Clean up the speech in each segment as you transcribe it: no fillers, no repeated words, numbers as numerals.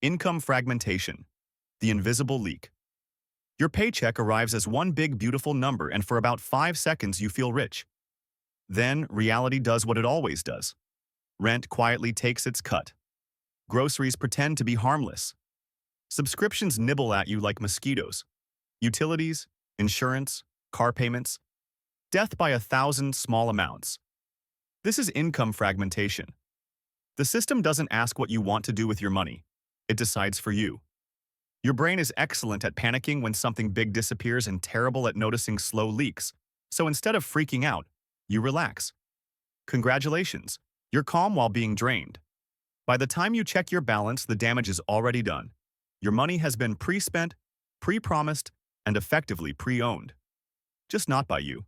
Income fragmentation, the invisible leak. Your paycheck arrives as one big beautiful number and for about 5 seconds you feel rich. Then reality does what it always does. Rent quietly takes its cut. Groceries pretend to be harmless. Subscriptions nibble at you like mosquitoes. Utilities, insurance, car payments, death by 1,000 small amounts. This is income fragmentation. The system doesn't ask what you want to do with your money. It decides for you. Your brain is excellent at panicking when something big disappears and terrible at noticing slow leaks. So instead of freaking out, you relax. Congratulations, you're calm while being drained. By the time you check your balance, the damage is already done. Your money has been pre-spent, pre-promised, and effectively pre-owned. Just not by you.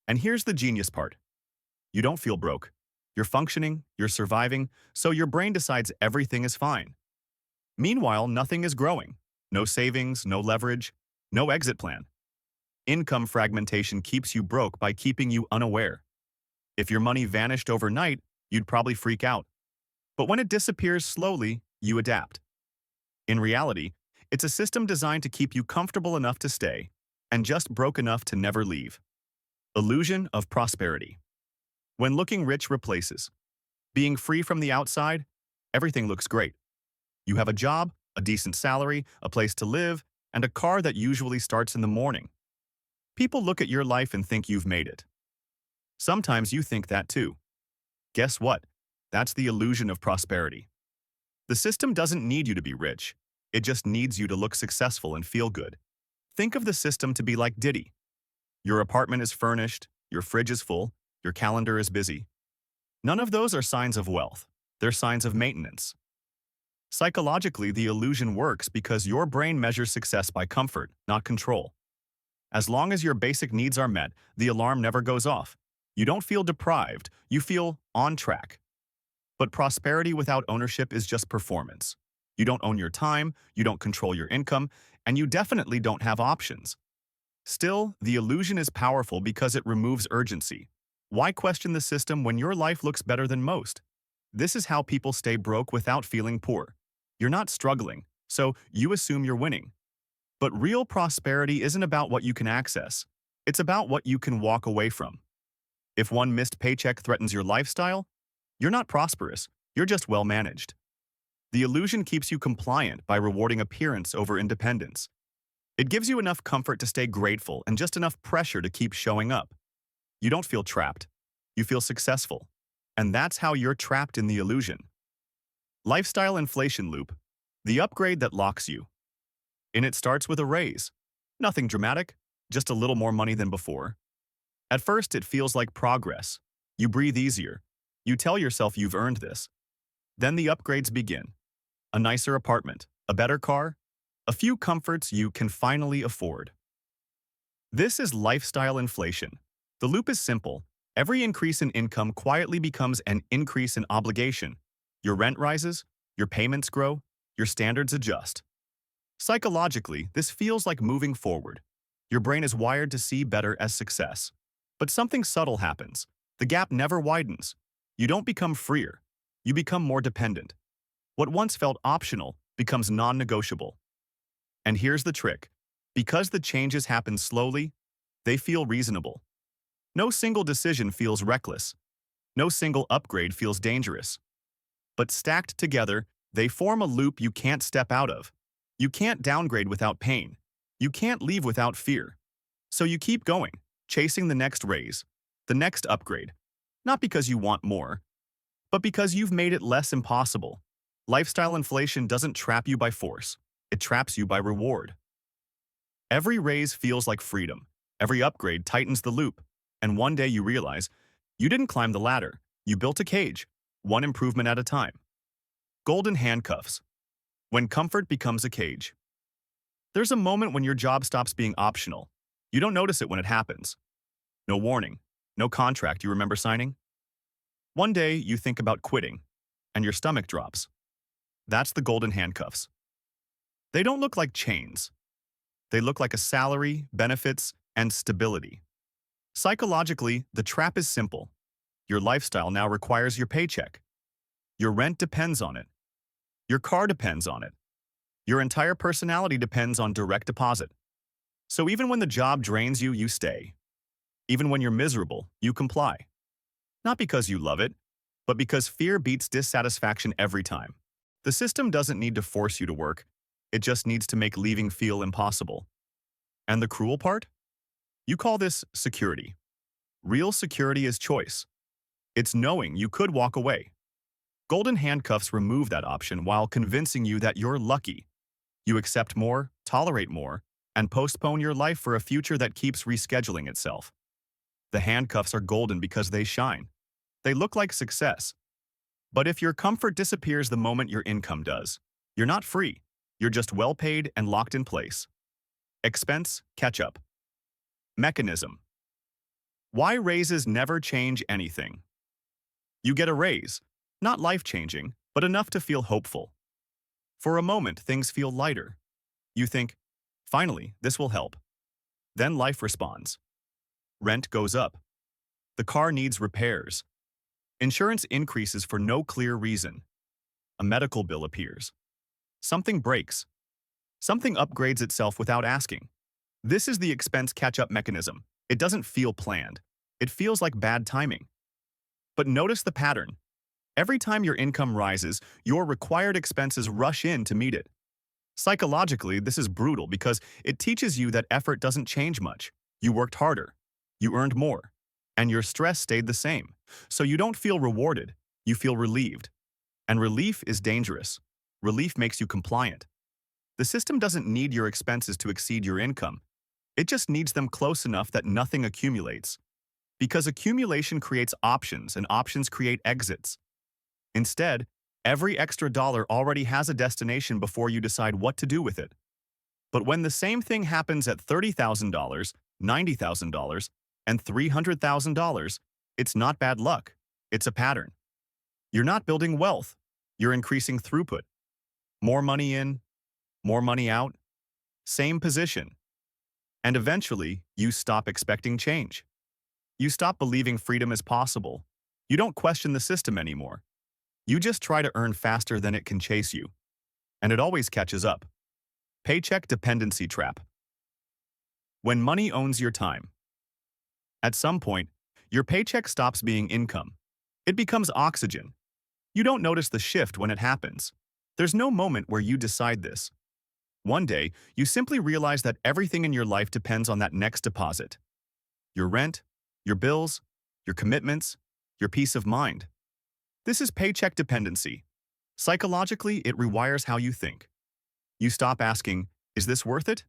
And here's the genius part. You don't feel broke. You're functioning, you're surviving, so your brain decides everything is fine. Meanwhile, nothing is growing. No savings, no leverage, no exit plan. Income fragmentation keeps you broke by keeping you unaware. If your money vanished overnight, you'd probably freak out. But when it disappears slowly, you adapt. In reality, it's a system designed to keep you comfortable enough to stay and just broke enough to never leave. Illusion of prosperity. When looking rich replaces being free from the outside, everything looks great. You have a job, a decent salary, a place to live, and a car that usually starts in the morning. People look at your life and think you've made it. Sometimes you think that too. Guess what? That's the illusion of prosperity. The system doesn't need you to be rich. It just needs you to look successful and feel good. Think of the system to be like Diddy. Your apartment is furnished, your fridge is full, your calendar is busy. None of those are signs of wealth. They're signs of maintenance. Psychologically, the illusion works because your brain measures success by comfort, not control. As long as your basic needs are met, the alarm never goes off. You don't feel deprived, you feel on track. But prosperity without ownership is just performance. You don't own your time, you don't control your income, and you definitely don't have options. Still, the illusion is powerful because it removes urgency. Why question the system when your life looks better than most? This is how people stay broke without feeling poor. You're not struggling, so you assume you're winning. But real prosperity isn't about what you can access. It's about what you can walk away from. If one missed paycheck threatens your lifestyle, you're not prosperous, you're just well managed. The illusion keeps you compliant by rewarding appearance over independence. It gives you enough comfort to stay grateful and just enough pressure to keep showing up. You don't feel trapped. You feel successful. And that's how you're trapped in the illusion. Lifestyle inflation loop, the upgrade that locks you. And it starts with a raise. Nothing dramatic, just a little more money than before. At first, it feels like progress. You breathe easier. You tell yourself you've earned this. Then the upgrades begin. A nicer apartment, a better car, a few comforts you can finally afford. This is lifestyle inflation. The loop is simple. Every increase in income quietly becomes an increase in obligation. Your rent rises, your payments grow, your standards adjust. Psychologically, this feels like moving forward. Your brain is wired to see better as success. But something subtle happens. The gap never widens. You don't become freer. You become more dependent. What once felt optional becomes non-negotiable. And here's the trick. Because the changes happen slowly, they feel reasonable. No single decision feels reckless. No single upgrade feels dangerous. But stacked together, they form a loop you can't step out of. You can't downgrade without pain. You can't leave without fear. So you keep going, chasing the next raise, the next upgrade. Not because you want more, but because you've made it less impossible. Lifestyle inflation doesn't trap you by force. It traps you by reward. Every raise feels like freedom. Every upgrade tightens the loop. And one day you realize, you didn't climb the ladder. You built a cage, one improvement at a time. Golden handcuffs. When comfort becomes a cage. There's a moment when your job stops being optional. You don't notice it when it happens. No warning, no contract you remember signing. One day you think about quitting, and your stomach drops. That's the golden handcuffs. They don't look like chains. They look like a salary, benefits, and stability. Psychologically, the trap is simple. Your lifestyle now requires your paycheck. Your rent depends on it. Your car depends on it. Your entire personality depends on direct deposit. So even when the job drains you, you stay. Even when you're miserable, you comply. Not because you love it, but because fear beats dissatisfaction every time. The system doesn't need to force you to work. It just needs to make leaving feel impossible. And the cruel part? You call this security. Real security is choice. It's knowing you could walk away. Golden handcuffs remove that option while convincing you that you're lucky. You accept more, tolerate more, and postpone your life for a future that keeps rescheduling itself. The handcuffs are golden because they shine. They look like success. But if your comfort disappears the moment your income does, you're not free. You're just well paid and locked in place. Expense catch-up. Mechanism. Why raises never change anything? You get a raise, not life-changing, but enough to feel hopeful. For a moment, things feel lighter. You think, finally, this will help. Then life responds. Rent goes up. The car needs repairs. Insurance increases for no clear reason. A medical bill appears. Something breaks. Something upgrades itself without asking. This is the expense catch-up mechanism. It doesn't feel planned. It feels like bad timing. But notice the pattern. Every time your income rises, your required expenses rush in to meet it. Psychologically, this is brutal because it teaches you that effort doesn't change much. You worked harder. You earned more. And your stress stayed the same. So you don't feel rewarded. You feel relieved. And relief is dangerous. Relief makes you compliant. The system doesn't need your expenses to exceed your income. It just needs them close enough that nothing accumulates. Because accumulation creates options, and options create exits. Instead, every extra dollar already has a destination before you decide what to do with it. But when the same thing happens at $30,000, $90,000, and $300,000, it's not bad luck. It's a pattern. You're not building wealth. You're increasing throughput. More money in, more money out, same position. And eventually, you stop expecting change. You stop believing freedom is possible. You don't question the system anymore. You just try to earn faster than it can chase you. And it always catches up. Paycheck dependency trap. When money owns your time. At some point, your paycheck stops being income. It becomes oxygen. You don't notice the shift when it happens. There's no moment where you decide this. One day, you simply realize that everything in your life depends on that next deposit. Your rent, your bills, your commitments, your peace of mind. This is paycheck dependency. Psychologically, it rewires how you think. You stop asking, is this worth it?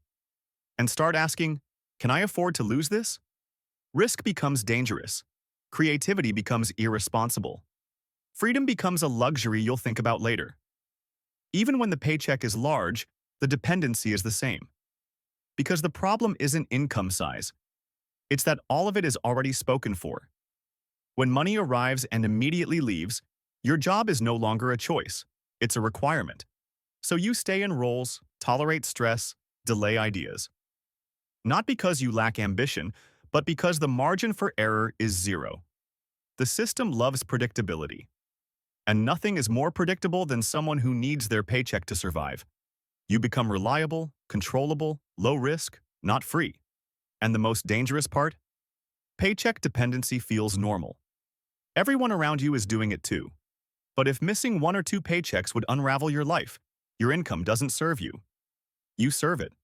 And start asking, can I afford to lose this? Risk becomes dangerous. Creativity becomes irresponsible. Freedom becomes a luxury you'll think about later. Even when the paycheck is large, the dependency is the same. Because the problem isn't income size. It's that all of it is already spoken for. When money arrives and immediately leaves, your job is no longer a choice. It's a requirement. So you stay in roles, tolerate stress, delay ideas. Not because you lack ambition, but because the margin for error is zero. The system loves predictability. And nothing is more predictable than someone who needs their paycheck to survive. You become reliable, controllable, low risk, not free. And the most dangerous part? Paycheck dependency feels normal. Everyone around you is doing it too. But if missing 1 or 2 paychecks would unravel your life, your income doesn't serve you. You serve it.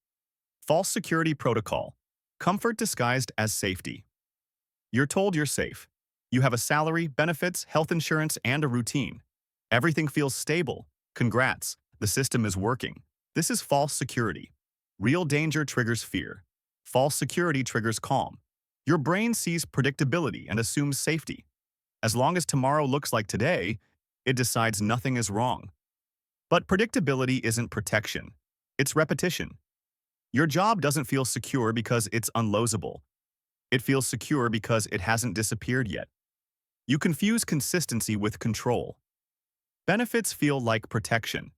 False security protocol. Comfort disguised as safety. You're told you're safe. You have a salary, benefits, health insurance, and a routine. Everything feels stable. Congrats, the system is working. This is false security. Real danger triggers fear. False security triggers calm. Your brain sees predictability and assumes safety. As long as tomorrow looks like today, it decides nothing is wrong. But predictability isn't protection. It's repetition. Your job doesn't feel secure because it's unlosable. It feels secure because it hasn't disappeared yet. You confuse consistency with control. Benefits feel like protection.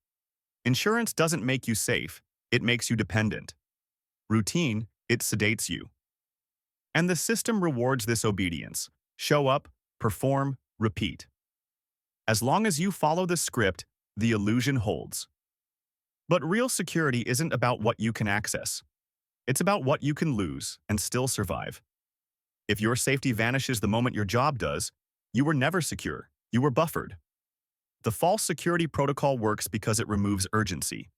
Insurance doesn't make you safe, it makes you dependent. Routine, it sedates you. And the system rewards this obedience. Show up, perform, repeat. As long as you follow the script, The illusion holds. But real security isn't about what you can access. It's about what you can lose and still survive. If your safety vanishes the moment your job does, you were never secure. You were buffered. The false security protocol works because it removes urgency.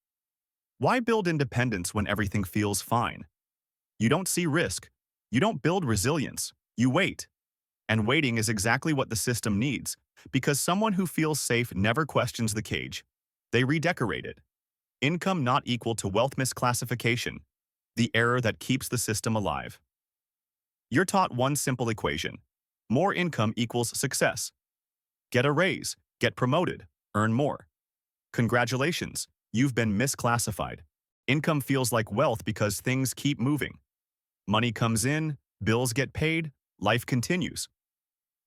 Why build independence when everything feels fine? You don't see risk. You don't build resilience. You wait. And waiting is exactly what the system needs, because someone who feels safe never questions the cage. They redecorate it. Income not equal to wealth misclassification, the error that keeps the system alive. You're taught one simple equation. More income equals success. Get a raise, get promoted, earn more. Congratulations, you've been misclassified. Income feels like wealth because things keep moving. Money comes in, bills get paid, life continues.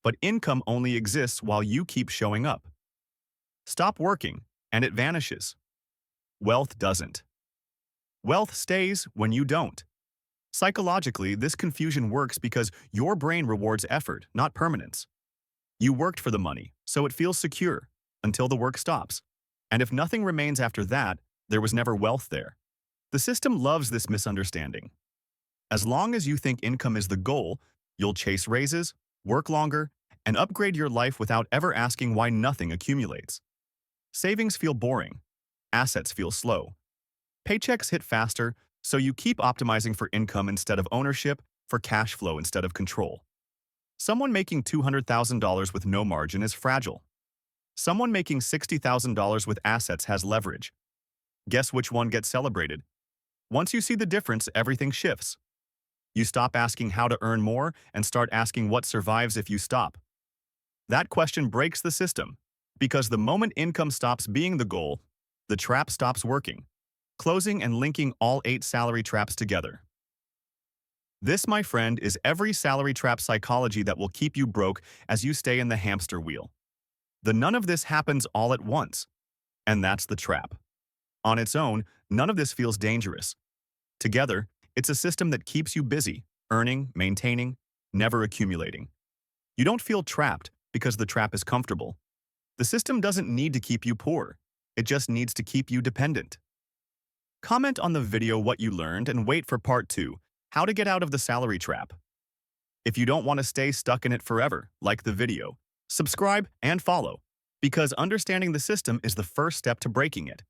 But income only exists while you keep showing up. Stop working, and it vanishes. Wealth doesn't. Wealth stays when you don't. Psychologically, this confusion works because your brain rewards effort, not permanence. You worked for the money, so it feels secure until the work stops. And if nothing remains after that, there was never wealth there. The system loves this misunderstanding. As long as you think income is the goal, you'll chase raises, work longer, and upgrade your life without ever asking why nothing accumulates. Savings feel boring. Assets feel slow. Paychecks hit faster, so you keep optimizing for income instead of ownership, for cash flow instead of control. Someone making $200,000 with no margin is fragile. Someone making $60,000 with assets has leverage. Guess which one gets celebrated? Once you see the difference, everything shifts. You stop asking how to earn more and start asking what survives if you stop. That question breaks the system, because the moment income stops being the goal, the trap stops working, closing and linking all 8 salary traps together. This, my friend, is every salary trap psychology that will keep you broke as you stay in the hamster wheel. The none of this happens all at once, and that's the trap. On its own, none of this feels dangerous. Together, it's a system that keeps you busy, earning, maintaining, never accumulating. You don't feel trapped because the trap is comfortable. The system doesn't need to keep you poor. It just needs to keep you dependent. Comment on the video what you learned and wait for part 2, how to get out of the salary trap. If you don't want to stay stuck in it forever, like the video, subscribe and follow, because understanding the system is the first step to breaking it.